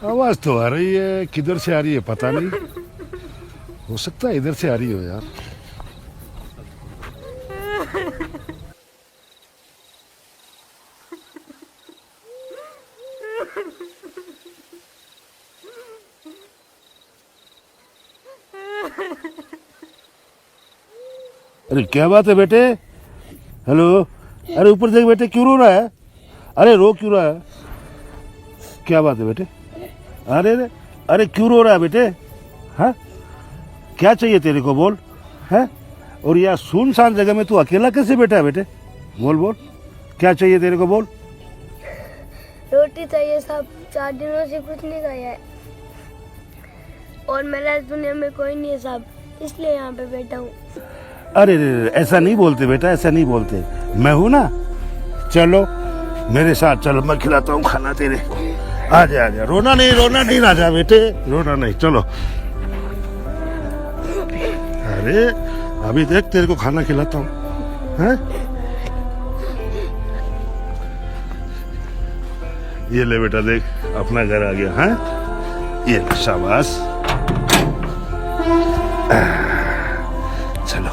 आवाज तो आ रही है, किधर से आ रही है पता नहीं। हो सकता है इधर से आ रही हो यार। अरे क्या बात है बेटे? हेलो। अरे ऊपर देख बेटे, क्यों रो रहा है? अरे रो क्यों रहा है? क्या बात है बेटे? अरे अरे अरे क्यों रो रहा है बेटे? हाँ, क्या चाहिए तेरे को बोल? है? और यह सुनसान जगह में तू अकेला कैसे बैठा है बेटे? बोल बोल, क्या चाहिए तेरे को बोल? रोटी चाहिए साहब, 4 दिनों से कुछ नहीं खाया है और मेरा इस दुनिया में कोई नहीं है साहब, इसलिए यहाँ पे बैठा हूँ। अरे ऐसा नहीं बोलते बेटा, ऐसा नहीं बोलते। मैं हूं ना, चलो मेरे साथ चलो, मैं खिलाता हूँ खाना तेरे। आजा आजा, रोना नहीं राजा बेटे, रोना नहीं, चलो। अरे अभी देख तेरे को खाना खिलाता हूँ, हैं? ये ले बेटा, देख अपना घर आ गया। हैं? ये ले, शाबाश। चलो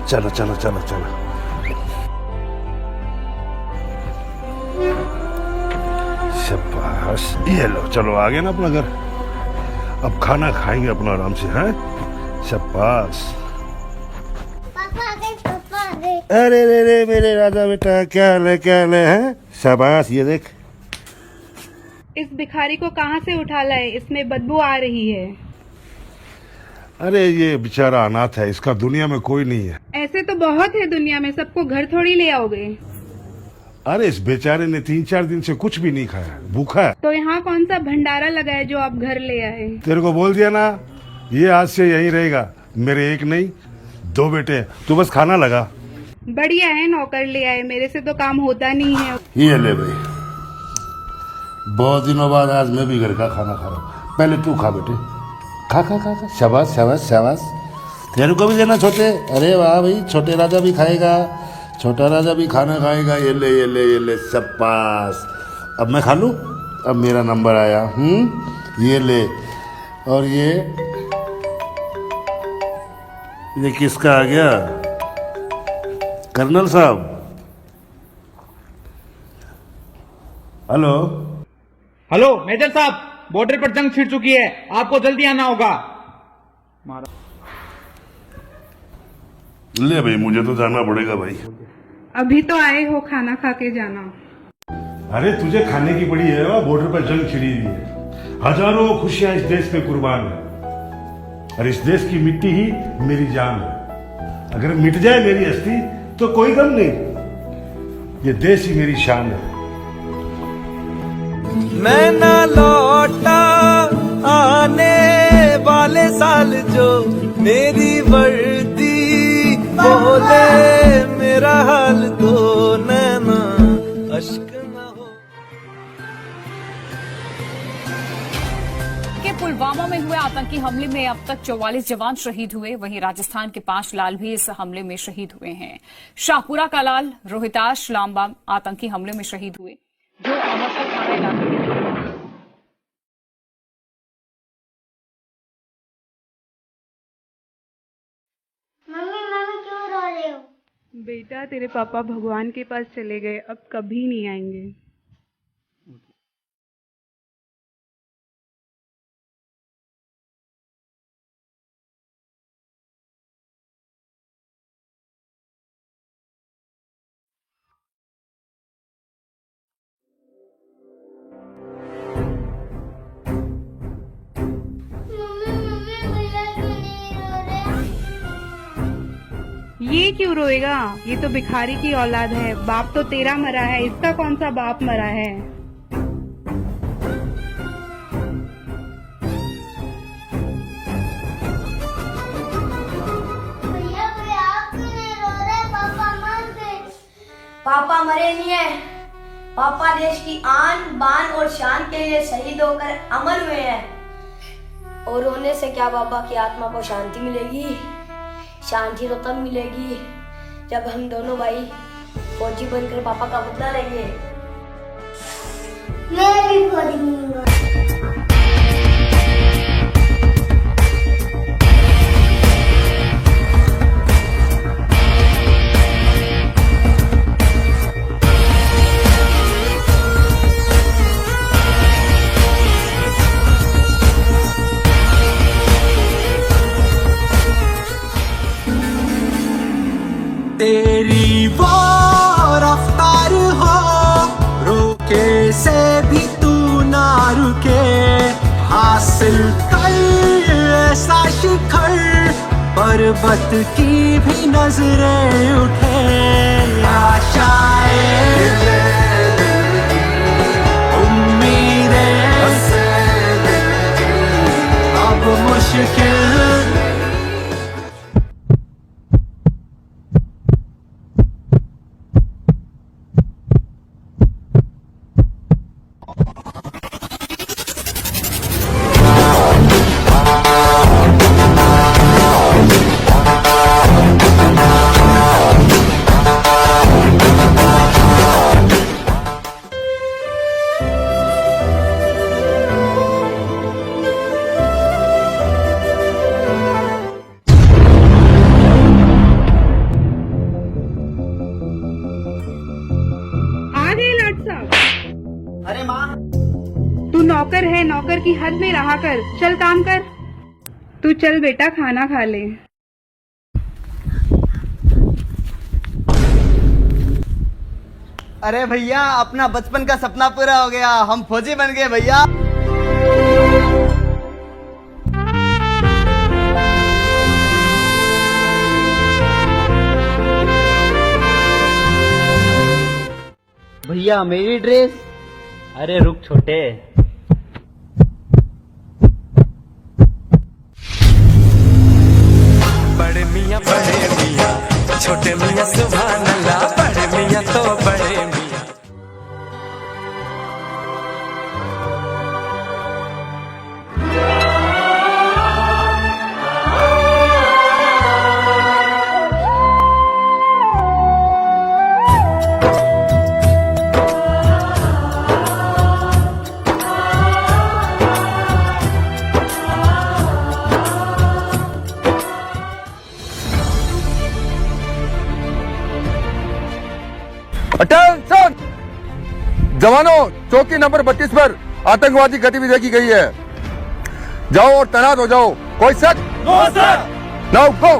चलो चलो चलो चलो। शाबाश, ये लो, चलो आ गए ना अपना घर। अब खाना खाएंगे अपना आराम से। हैं? शाबाश। पापा आ गए, पापा आ गए। अरे रे रे मेरे राजा बेटा, क्या हाल है? हैं? शाबाश, ये देख। इस भिखारी को कहाँ से उठा लाए? इसमें बदबू आ रही है। अरे ये बेचारा अनाथ है, इसका दुनिया में कोई नहीं है। ऐसे तो बहुत है दुनिया में, सबको घर थोड़ी ले आओगे। अरे इस बेचारे ने 3-4 दिन से कुछ भी नहीं खाया, भूखा है। तो यहाँ कौन सा भंडारा लगा है जो आप घर ले आए? तेरे को बोल दिया ना, ये आज से यहीं रहेगा। मेरे एक नहीं 2 बेटे, तू बस खाना लगा। बढ़िया है, नौकर ले आए, मेरे से तो काम होता नहीं है। ये ले भाई, बहुत दिनों बाद आज मैं भी घर का खाना खा रहा हूँ। पहले तू खा बेटे, खा खा खा खा। शाबाश शाबाश शाबाश, तेरे को भी देना छोटे। अरे वाह भाई, छोटे राजा भी खाएगा, छोटा राजा भी खाना खाएगा। ये ले ये ले ये ले, शाबाश। अब मैं खा लूँ? अब मेरा नंबर आया। ये ले। और ये किसका आ गया? कर्नल साहब। हेलो। हेलो मेजर साहब, बॉर्डर पर जंग छिड़ चुकी है, आपको जल्दी आना होगा। ले भाई, मुझे तो जाना पड़ेगा भाई। अभी तो आए हो, खाना खा के जाना। अरे तुझे खाने की पड़ी है, वह बॉर्डर पर जंग छिड़ी हुई है। हजारों खुशियां इस देश पे कुर्बान है, और इस देश की मिट्टी ही मेरी जान है। अगर मिट जाए मेरी अस्थि तो कोई गम नहीं, ये देश ही मेरी शान है। मैं ना लौटा आने वाले साल, जो मेरी वर्दी बोले मेरा हाल, तो नैना अश्क न हो। के पुलवामा में हुए आतंकी हमले में अब तक 44 जवान शहीद हुए। वहीं राजस्थान के 5 लाल भी इस हमले में शहीद हुए हैं। शाहपुरा का लाल रोहिताश लांबा आतंकी हमले में शहीद हुए, जो अमरसर थाना इलाके में। मम्मी क्यों रो रहे हो? बेटा, तेरे पापा भगवान के पास चले गए, अब कभी नहीं आएंगे। ये क्यों रोएगा? ये तो भिखारी की औलाद है, बाप तो तेरा मरा है, इसका कौन सा बाप मरा है? पापा मरे नहीं है, पापा देश की आन बान और शान के लिए शहीद होकर अमर हुए हैं। और रोने से क्या पापा की आत्मा को शांति मिलेगी? शांति तो तब मिलेगी जब हम दोनों भाई फौजी बनकर पापा का बदला लेंगे। मैं भी फौजी बनूंगा। तेरी वो रफ्तार हो रोके से भी तू ना रुके, हासिल कर ऐसा शिखर पर्वत की भी नजरें उठे। आशाएं उम्मीदें अब मुश्किल अरे माँ, तू नौकर है, नौकर की हद में रहा कर। चल काम कर। तू चल बेटा, खाना खा ले। अरे भैया, अपना बचपन का सपना पूरा हो गया, हम फौजी बन गए भैया। भैया मेरी ड्रेस। अरे रुक छोटे, बड़े मियाँ छोटे मियाँ सुभान अल्लाह, बड़े मियाँ तो बड़े मियाँ। अटेंशन! जवानों, चौकी नंबर 32 पर आतंकवादी गतिविधि देखी गई है। जाओ और तैनात हो जाओ। कोई शक? No sir. Now go.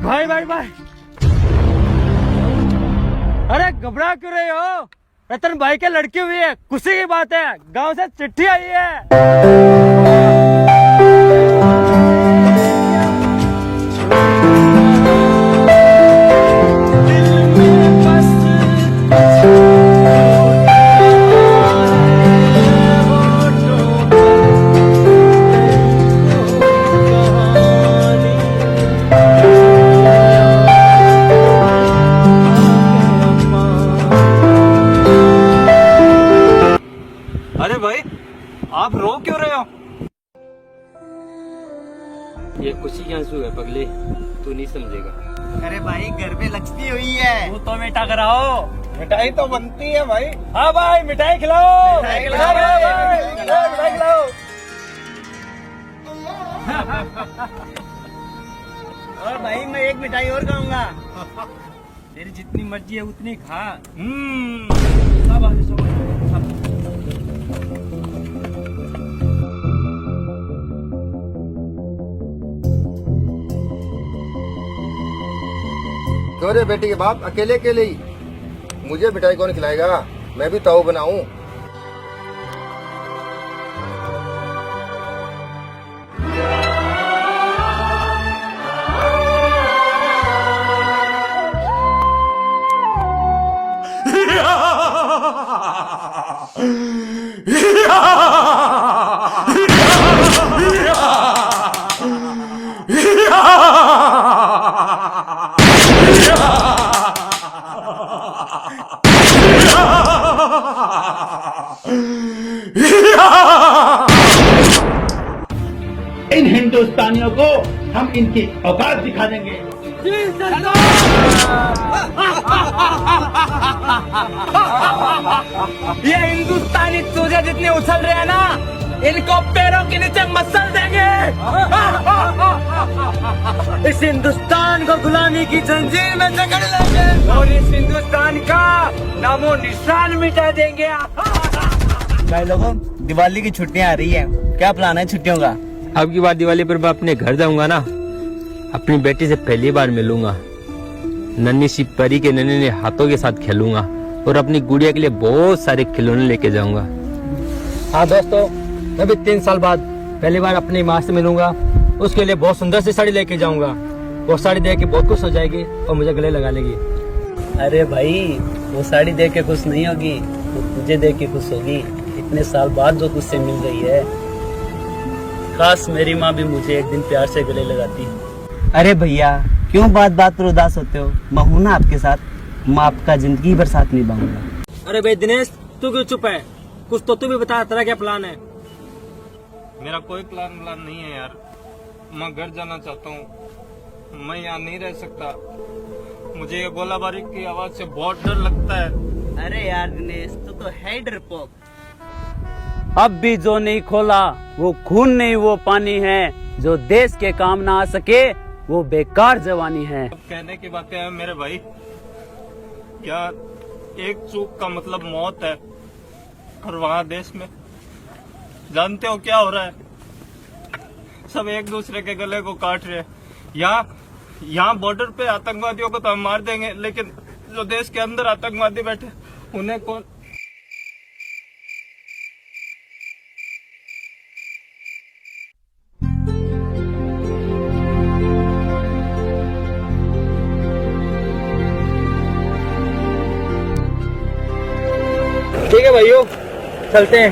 भाई भाई भाई, अरे घबरा क्यों रहे हो? रतन भाई के लड़की हुई है, खुशी की बात है। गांव से चिट्ठी आई है। अरे भाई, आप रो क्यों रहे हो? ये खुशी के आंसू है पगले, तू नहीं समझेगा। अरे भाई, घर पे लक्ष्मी हुई है। तू तो मीठा कराओ। मिठाई तो बनती है भाई। हाँ भाई, मिठाई खिलाओ। मिठाई खिलाओ भाई, मिठाई खिलाओ। और भाई, मैं एक मिठाई और खाऊंगा। तेरी जितनी मर्जी है उतनी खा। क्यों रे बेटी के बाप, अकेले अकेले ही? मुझे मिठाई कौन खिलाएगा? मैं भी ताऊ बनाऊं। इन हिंदुस्तानियों को हम इनकी औकात दिखा देंगे। ये हिंदुस्तानी चूजे जितने उछल रहे हैं ना, इनको पैरों के नीचे मसल देंगे। इस हिंदुस्तान को गुलामी की जंजीर में जकड़ लेंगे और इस हिंदुस्तान का नामो निशान मिटा देंगे। भाई लोगों, दिवाली की छुट्टियां आ रही है, क्या प्लान है छुट्टियों का? अब की बार दिवाली पर मैं अपने घर जाऊंगा ना, अपनी बेटी से पहली बार मिलूंगा, नन्ही सी परी के नन्हे हाथों के साथ खेलूंगा और अपनी गुड़िया के लिए बहुत सारे खिलौने लेके जाऊंगा। हाँ दोस्तों, मैं भी 3 साल बाद पहली बार अपनी माँ से मिलूंगा, उसके लिए बहुत सुंदर सी साड़ी लेके जाऊंगा। वो साड़ी देख के बहुत खुश हो जाएगी और मुझे गले लगा लेगी। अरे भाई, वो साड़ी देख के खुश नहीं होगी, वो तुझे देख के खुश होगी। इतने साल बाद जो तुझसे मिल रही है, काश मेरी माँ भी मुझे एक दिन प्यार से गले लगाती। अरे भैया, क्यों बात बात पर उदास होते हो? मैं हूं ना आपके साथ, मैं आपका जिंदगी भर साथ निभाऊंगा। अरे भाई दिनेश, तू क्यों चुप है? कुछ तो तू भी बता, तेरा क्या प्लान है? मेरा कोई प्लान नहीं है यार, मैं घर जाना चाहता हूँ, मैं यहाँ नहीं रह सकता। मुझे ये गोलाबारी की आवाज से बहुत डर लगता है। अरे यार दिनेश, तू तो है डरपोक। अब भी जो नहीं खोला वो खून नहीं वो पानी है, जो देश के काम ना आ सके वो बेकार जवानी है। अब कहने की बातें हैं मेरे भाई, क्या एक चूक का मतलब मौत है? और वहाँ देश में जानते हो क्या हो रहा है? सब एक दूसरे के गले को काट रहे हैं। यहाँ बॉर्डर पे आतंकवादियों को तो हम मार देंगे, लेकिन जो देश के अंदर आतंकवादी बैठे उन्हें कौन? ठीक है भाइयों, चलते हैं।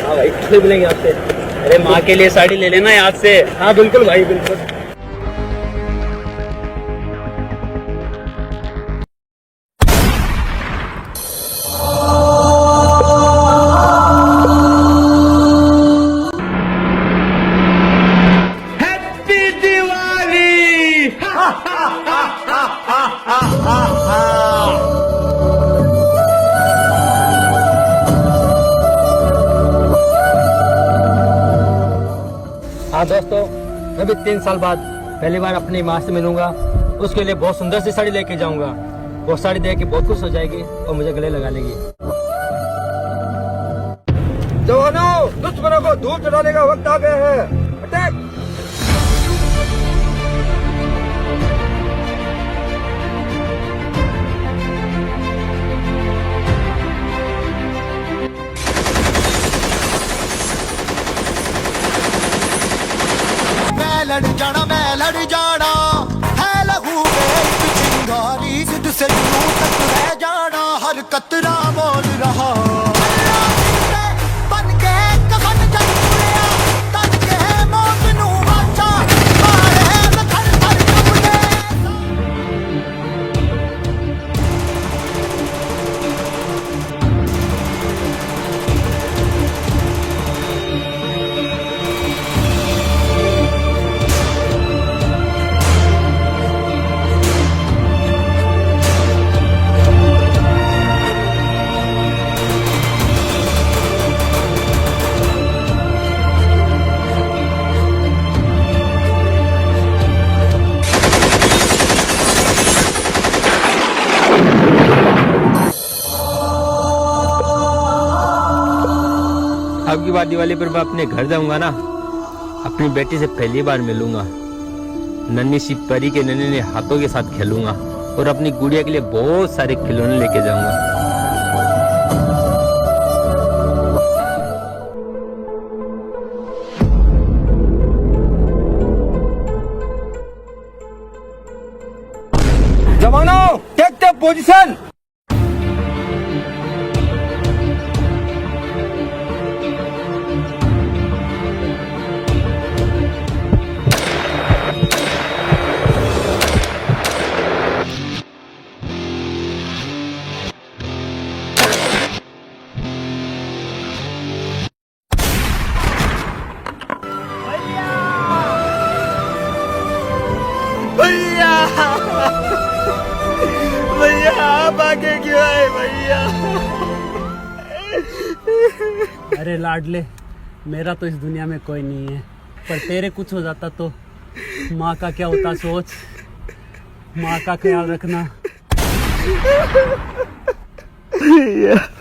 हाँ भाई, फिर मिलेंगे आपसे। अरे माँ के लिए साड़ी ले लेना याद से। हाँ बिल्कुल भाई, बिल्कुल। हैप्पी दिवाली। हाँ दोस्तों, मैं भी 3 साल बाद पहली बार अपनी माँ से मिलूंगा, उसके लिए बहुत सुंदर सी साड़ी लेके जाऊंगा। वो साड़ी देख के बहुत खुश हो जाएगी और मुझे गले लगा लेगी। जवानों, दुश्मनों को धूल चढ़ाने का वक्त आ गया है। अटैक! मैं लड़ जाना है लहू में एक चिंगारी, जिद से यूं तक रह जाना, हर कतरा बोल रहा। बन के कफन जग तुड़िया, तन के मौत नू वाचा, मारे में थर थर कपड़े। अब की बार दिवाली पर मैं अपने घर जाऊंगा ना, अपनी बेटी से पहली बार मिलूंगा, नन्ही सी परी के नन्हे हाथों के साथ खेलूंगा और अपनी गुड़िया के लिए बहुत सारे खिलौने लेके जाऊंगा। जवानों, टेक द पोजीशन। आप आगे क्यों आए भैया? अरे लाडले, मेरा तो इस दुनिया में कोई नहीं है, पर तेरे कुछ हो जाता तो माँ का क्या होता सोच। माँ का ख्याल रखना।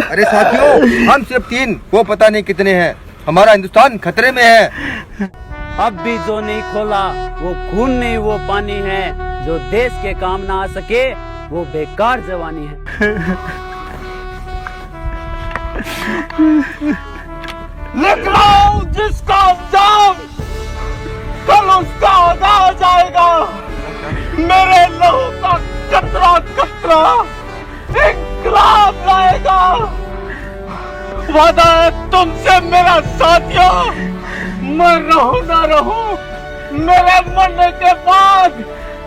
अरे साथियों, हम सिर्फ 3, वो पता नहीं कितने हैं। हमारा हिंदुस्तान खतरे में है। अब भी जो नहीं खोला वो खून नहीं वो पानी है, जो देश के काम ना आ सके वो बेकार जवानी है। लिख लो जिसका जाम कल उसका आधा हो जाएगा। मेरे लहू का कतरा कतरा इंकलाब लाएगा। वादा है तुमसे मेरा साथियों, मैं रहूं ना रहूं, मेरे मरने के बाद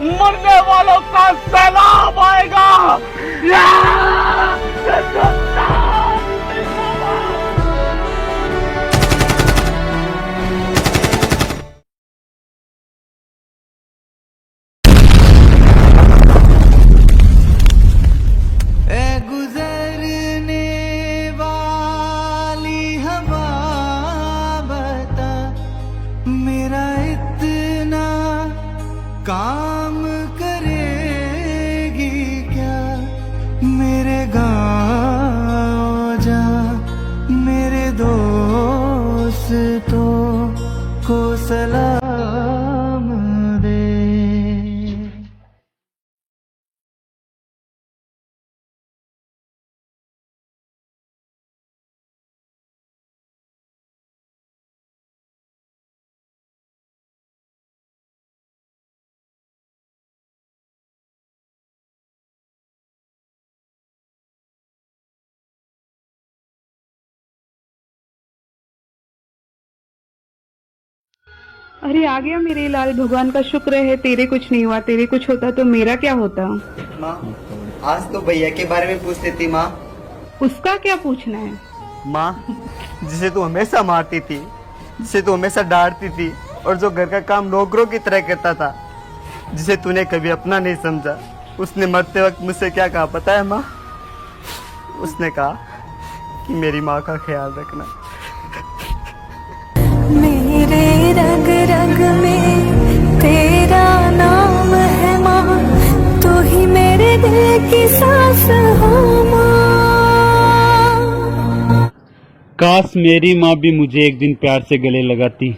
मरने वालों का सैलाब आएगा। गुजरने वाली हवा बता, मेरा इतना काम करेगी क्या? मेरे गाँव जा, मेरे दोस्तों को सलाम दे। अरे आ गया मेरे लाल, भगवान का शुक्र है तेरे कुछ नहीं हुआ। तेरे कुछ होता तो मेरा क्या होता? माँ, आज तो भैया के बारे में पूछ लेती माँ। उसका क्या पूछना है? माँ, जिसे तू हमेशा मारती थी, जिसे तू हमेशा डांटती थी, और जो घर का काम नौकरों की तरह करता था, जिसे तूने कभी अपना नहीं समझा, उसने मरते वक्त मुझसे क्या कहा पता है माँ? उसने कहा कि मेरी माँ का ख्याल रखना। मेरे रग रग में तेरा नाम है माँ, तू ही मेरे दिल की सांस हो माँ। काश मेरी माँ भी मुझे एक दिन प्यार से गले लगाती।